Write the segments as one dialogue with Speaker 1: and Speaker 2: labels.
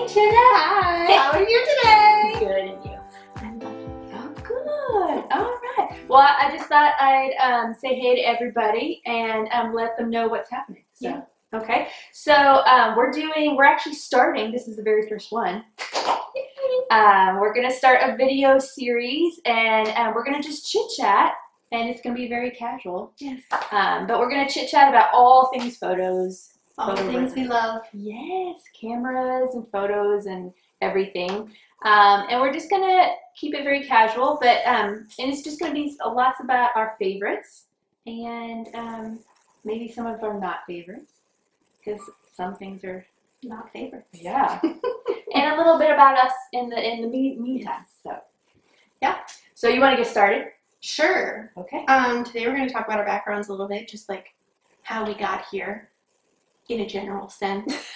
Speaker 1: Hey Jenna!
Speaker 2: Hi! How are you today?
Speaker 1: Good, and you? I'm good. All right. Well, I just thought I'd say hey to everybody and let them know what's happening. So,
Speaker 2: yeah.
Speaker 1: Okay. So we're actually starting. This is the very first one. We're gonna start a video series, and we're gonna just chit chat, and it's gonna be very casual.
Speaker 2: Yes.
Speaker 1: But we're gonna chit chat about all things photos.
Speaker 2: All the things we love.
Speaker 1: Yes, cameras and photos and everything. And we're just gonna keep it very casual, but and it's just gonna be lots about our favorites and maybe some of our not favorites, because some things are
Speaker 2: not favorites.
Speaker 1: Yeah. And a little bit about us in the meantime. So yeah. So you want to get started?
Speaker 2: Sure.
Speaker 1: Okay.
Speaker 2: Today we're going to talk about our backgrounds a little bit, just like how we got here, in a general sense.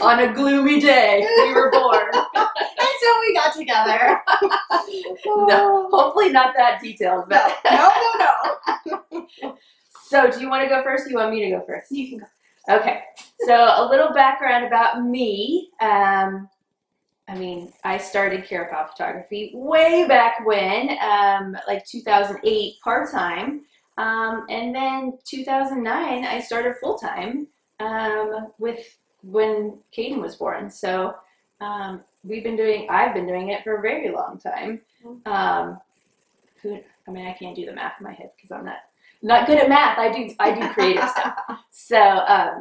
Speaker 1: On a gloomy day, we were born.
Speaker 2: And so we got together.
Speaker 1: No, hopefully not that detailed, but
Speaker 2: no.
Speaker 1: So do you want to go first? Or do you want me to go first?
Speaker 2: You can go.
Speaker 1: Okay. So a little background about me. I mean, I started Kara photography way back when, like 2008 part-time. And then 2009, I started full-time with when Caden was born. So I've been doing it for a very long time. I mean, I can't do the math in my head because I'm not good at math. I do creative stuff. So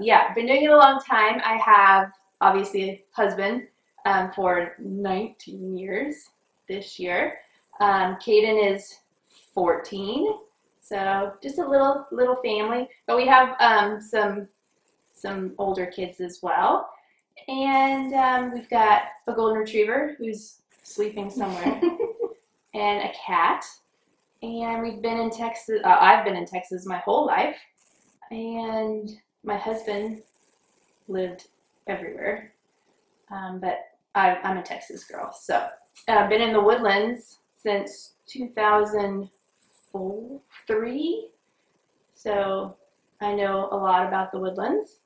Speaker 1: yeah, I've been doing it a long time. I have obviously a husband for 19 years this year. Caden is 14. So just a little family, but we have some older kids as well, and we've got a golden retriever who's sleeping somewhere, and a cat. And we've been in Texas. I've been in Texas my whole life, and my husband lived everywhere, but I'm a Texas girl. So I've been in the Woodlands since 2003, so I know a lot about the Woodlands.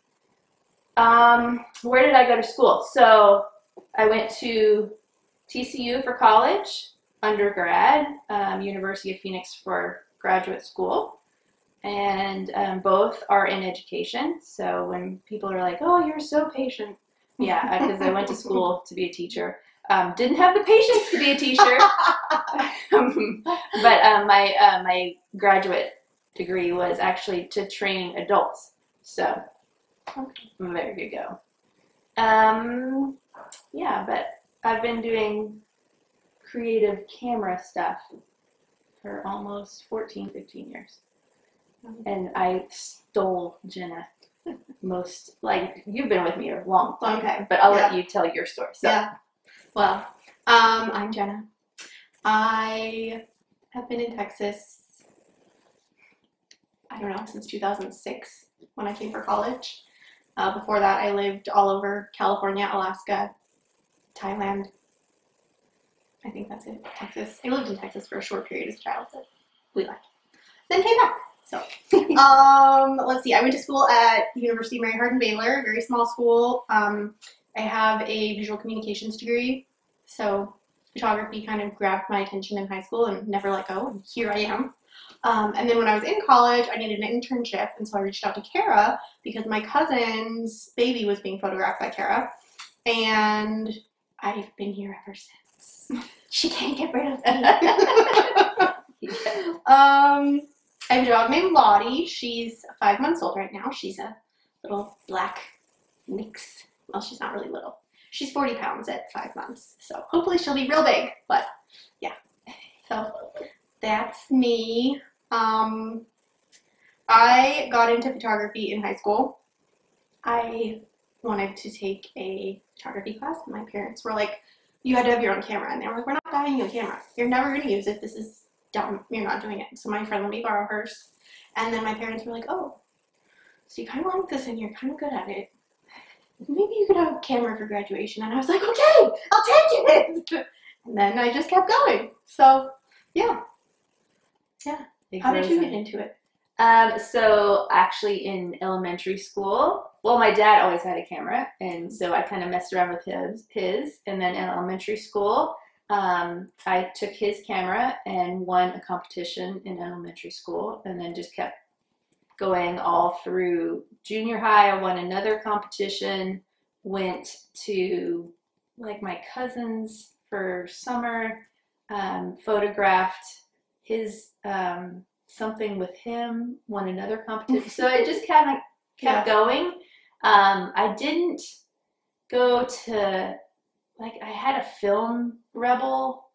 Speaker 1: Where did I go to school? So I went to TCU for college, undergrad, University of Phoenix for graduate school, and both are in education. So when people are like, "Oh, you're so patient," yeah, because I went to school to be a teacher. Didn't have the patience to be a teacher, but my graduate degree was actually to train adults. So there you go. Yeah, but I've been doing creative camera stuff for almost 14, 15 years. And I stole Jenna like, you've been with me a long time.
Speaker 2: Okay.
Speaker 1: But I'll let you tell your story. So.
Speaker 2: Yeah. Well, I'm Jenna. I have been in Texas, I don't know, since 2006 when I came for college. Before that, I lived all over California, Alaska, Thailand. I think that's it. Texas. I lived in Texas for a short period as a child, but we left. Then came back. So, let's see. I went to school at University of Mary Hardin-Baylor, a very small school. I have a visual communications degree, so photography kind of grabbed my attention in high school and never let go, and here I am. And then when I was in college, I needed an internship, and so I reached out to Kara because my cousin's baby was being photographed by Kara, and I've been here ever since. She can't get rid of me. I have a dog named Lottie. She's 5 months old right now. She's a little black mix. Well, she's not really little. She's 40 pounds at 5 months, so hopefully she'll be real big, but yeah. So that's me. I got into photography in high school. I wanted to take a photography class, and my parents were like, "You had to have your own camera," and they were like, "We're not buying you a camera. You're never going to use it. This is dumb. You're not doing it." So my friend let me borrow hers, and then my parents were like, "Oh, so you kind of like this and you're kind of good at it. Maybe you could have a camera for graduation." And I was like, "Okay, I'll take it." And then I just kept going. So yeah. How did you get into it?
Speaker 1: So actually in elementary school, well, my dad always had a camera, and so I kind of messed around with his. And then in elementary school, I took his camera and won a competition in elementary school, and then just kept going all through junior high. I won another competition, went to like my cousins for summer, photographed his something with him, won another competition. So it just kind of kept going. I didn't go to, like, I had a film rebel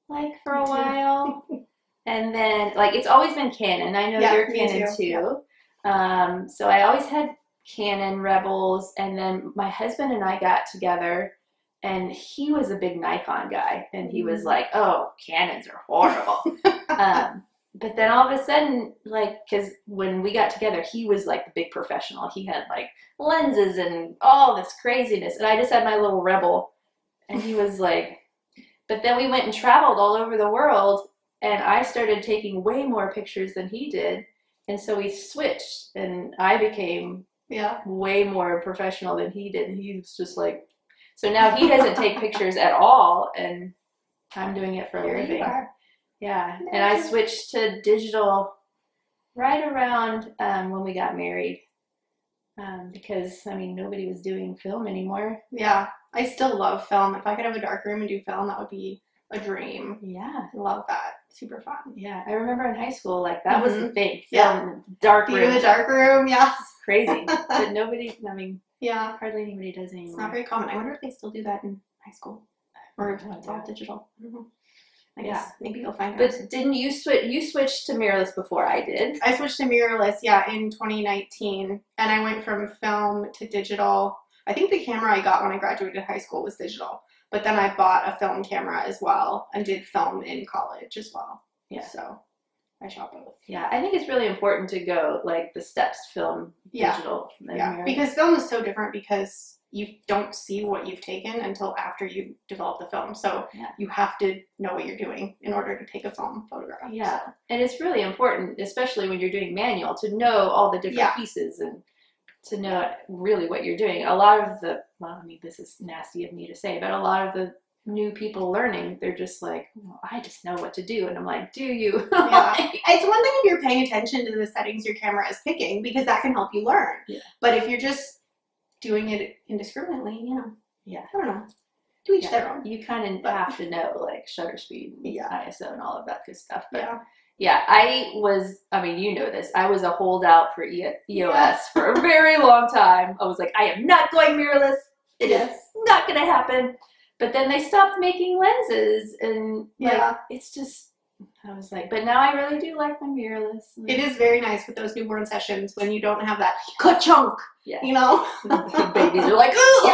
Speaker 1: like for a while. And then, like, it's always been Canon. I know you're Canon too. So I always had Canon rebels. And then my husband and I got together, and he was a big Nikon guy. And he was like, oh, Canons are horrible. But then all of a sudden, like, because when we got together, he was like the big professional. He had like lenses and all this craziness. And I just had my little rebel. And he was like, but then we went and traveled all over the world. And I started taking way more pictures than he did. And so we switched, and I became way more professional than he did. And he was just like, so now he doesn't take pictures at all, and I'm doing it for a living. Yeah. And I switched to digital right around when we got married, because, I mean, nobody was doing film anymore.
Speaker 2: Yeah. I still love film. If I could have a dark room and do film, that would be a dream.
Speaker 1: Yeah.
Speaker 2: I love that. Super fun.
Speaker 1: Yeah. I remember in high school, like, that was the thing. Film, dark room.
Speaker 2: In the dark room, yeah.
Speaker 1: It's crazy. But nobody, I mean,
Speaker 2: yeah,
Speaker 1: hardly anybody does anymore.
Speaker 2: It's not very common. I wonder if they still do that in high school. Or if it's all digital. I guess maybe you'll find out.
Speaker 1: But didn't you switch? You switched to mirrorless before I did.
Speaker 2: I switched to mirrorless, in 2019, and I went from film to digital. I think the camera I got when I graduated high school was digital, but then I bought a film camera as well and did film in college as well. Yeah, so I shot both.
Speaker 1: Yeah, I think it's really important to go like the steps: film, digital.
Speaker 2: Yeah, because film is so different because you don't see what you've taken until after you develop the film. So you have to know what you're doing in order to take a film photograph.
Speaker 1: Yeah, so. And it's really important, especially when you're doing manual, to know all the different pieces and to know really what you're doing. A lot of the, well, I mean, this is nasty of me to say, but a lot of the new people learning, they're just like, well, I just know what to do. And I'm like, do you?
Speaker 2: Yeah. It's one thing if you're paying attention to the settings your camera is picking, because that can help you learn. Yeah. But if you're just doing it indiscriminately, I don't know. To each their own.
Speaker 1: You kind of have to know, like, shutter speed, ISO, and all of that good stuff. But I was, I mean, you know this, I was a holdout for EOS for a very long time. I was like, I am not going mirrorless. It is not going to happen. But then they stopped making lenses, and like, it's just, I was like, but now I really do like my mirrorless.
Speaker 2: It is very nice with those newborn sessions when you don't have that ka-chunk,
Speaker 1: The babies are like, ooh!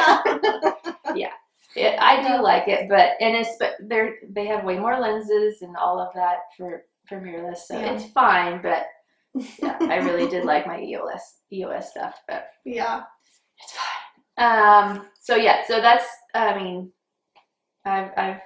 Speaker 1: I do like it, but they have way more lenses and all of that for mirrorless, so it's fine, but I really did like my EOS stuff, but it's fine. So that's, I mean, I've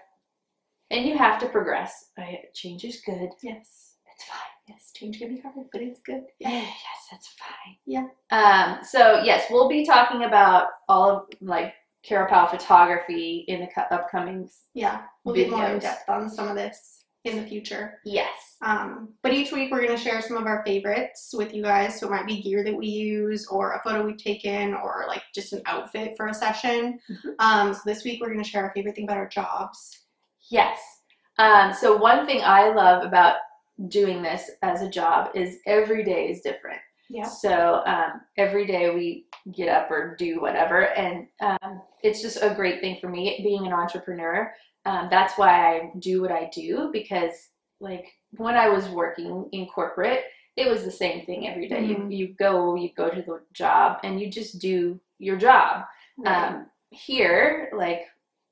Speaker 1: and you have to progress. Change is good.
Speaker 2: Yes.
Speaker 1: It's fine.
Speaker 2: Yes, change can be hard, but it's good.
Speaker 1: Yes, that's fine.
Speaker 2: Yeah.
Speaker 1: So yes, we'll be talking about all of like Kara Powell photography in the upcoming
Speaker 2: we'll get more in depth on some of this in the future.
Speaker 1: Yes.
Speaker 2: But each week we're going to share some of our favorites with you guys. So it might be gear that we use, or a photo we've taken, or like just an outfit for a session. So this week we're going to share our favorite thing about our jobs.
Speaker 1: Yes. So one thing I love about doing this as a job is every day is different.
Speaker 2: Yeah.
Speaker 1: So every day we get up or do whatever, and it's just a great thing for me being an entrepreneur. That's why I do what I do, because like when I was working in corporate, it was the same thing every day. You go to the job and you just do your job. Right. Here, like,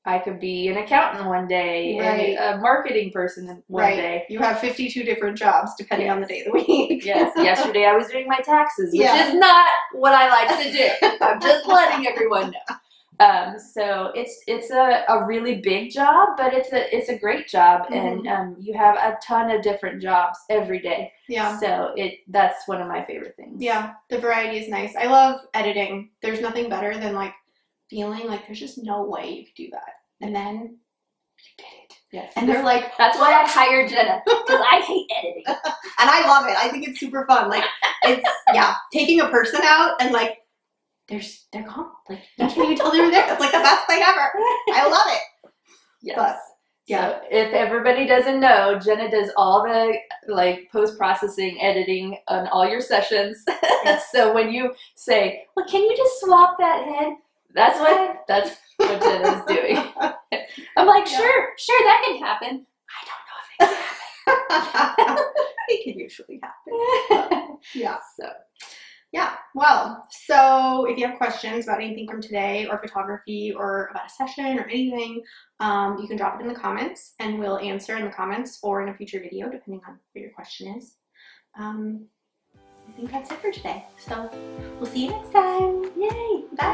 Speaker 1: I could be an accountant one day, and a marketing person one day.
Speaker 2: You have 52 different jobs depending on the day of the week.
Speaker 1: Yes. Yesterday I was doing my taxes, which is not what I like to do. I'm just letting everyone know. So it's a really big job, but it's a great job, and you have a ton of different jobs every day.
Speaker 2: Yeah.
Speaker 1: So that's one of my favorite things.
Speaker 2: Yeah, the variety is nice. I love editing. There's nothing better than like feeling like there's just no way you could do that, and then you did it.
Speaker 1: Yes.
Speaker 2: And they're like,
Speaker 1: that's why I hired Jenna, because I hate editing.
Speaker 2: And I love it. I think it's super fun. Like it's taking a person out and like they're gone. Like you can't even tell they were there. That's like the best thing ever. I love it.
Speaker 1: Yes.
Speaker 2: But,
Speaker 1: so if everybody doesn't know, Jenna does all the like post-processing, editing on all your sessions.
Speaker 2: Yes.
Speaker 1: So when you say, well, can you just swap that head? That's what Jenna's doing. I'm like, sure, that can happen. I don't know if it can happen.
Speaker 2: It can usually happen. Yeah.
Speaker 1: So.
Speaker 2: Yeah, well, so if you have questions about anything from today or photography or about a session or anything, you can drop it in the comments and we'll answer in the comments or in a future video, depending on what your question is. I think that's it for today. So we'll see you next time.
Speaker 1: Yay!
Speaker 2: Bye!